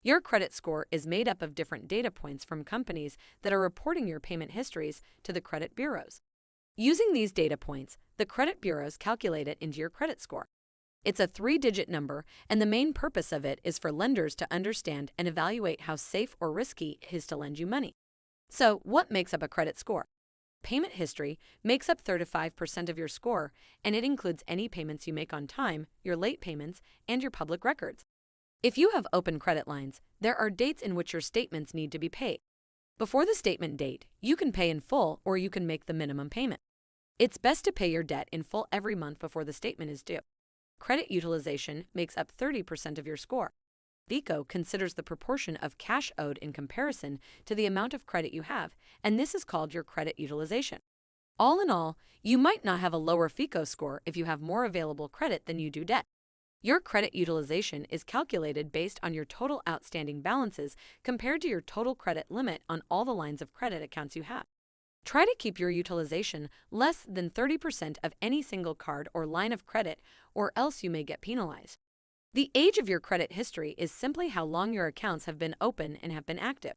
Your credit score is made up of different data points from companies that are reporting your payment histories to the credit bureaus. Using these data points, the credit bureaus calculate it into your credit score. It's a 3-digit number, and the main purpose of it is for lenders to understand and evaluate how safe or risky it is to lend you money. So, what makes up a credit score? Payment history makes up 35% of your score, and it includes any payments you make on time, your late payments, and your public records. If you have open credit lines, there are dates in which your statements need to be paid. Before the statement date, you can pay in full or you can make the minimum payment. It's best to pay your debt in full every month before the statement is due. Credit utilization makes up 30% of your score. FICO considers the proportion of cash owed in comparison to the amount of credit you have, and this is called your credit utilization. All in all, you might not have a lower FICO score if you have more available credit than you do debt. Your credit utilization is calculated based on your total outstanding balances compared to your total credit limit on all the lines of credit accounts you have. Try to keep your utilization less than 30% of any single card or line of credit, or else you may get penalized. The age of your credit history is simply how long your accounts have been open and have been active.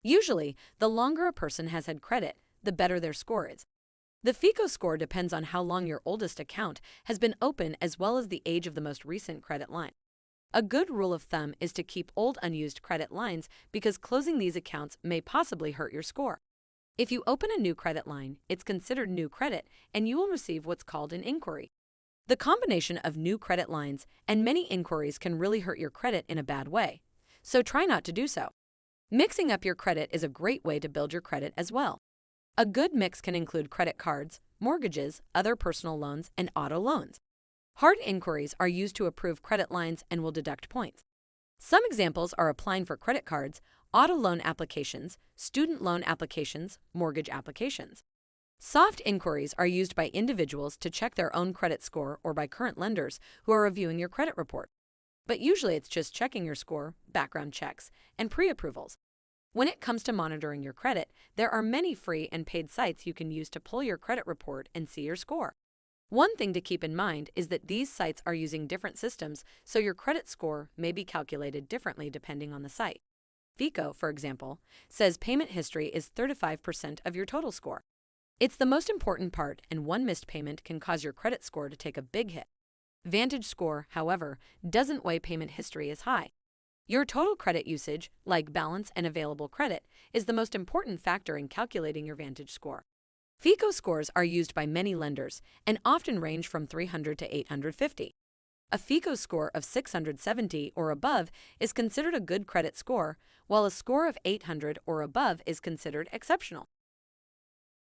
Usually, the longer a person has had credit, the better their score is. The FICO score depends on how long your oldest account has been open as well as the age of the most recent credit line. A good rule of thumb is to keep old unused credit lines because closing these accounts may possibly hurt your score. If you open a new credit line, it's considered new credit and you will receive what's called an inquiry. The combination of new credit lines and many inquiries can really hurt your credit in a bad way, so try not to do so. Mixing up your credit is a great way to build your credit as well. A good mix can include credit cards, mortgages, other personal loans, and auto loans. Hard inquiries are used to approve credit lines and will deduct points. Some examples are applying for credit cards, auto loan applications, student loan applications, mortgage applications. Soft inquiries are used by individuals to check their own credit score or by current lenders who are reviewing your credit report. But usually it's just checking your score, background checks, and pre-approvals. When it comes to monitoring your credit, there are many free and paid sites you can use to pull your credit report and see your score. One thing to keep in mind is that these sites are using different systems, so your credit score may be calculated differently depending on the site. FICO, for example, says payment history is 35% of your total score. It's the most important part, and one missed payment can cause your credit score to take a big hit. VantageScore, however, doesn't weigh payment history as high. Your total credit usage, like balance and available credit, is the most important factor in calculating your VantageScore. FICO scores are used by many lenders and often range from 300 to 850. A FICO score of 670 or above is considered a good credit score, while a score of 800 or above is considered exceptional.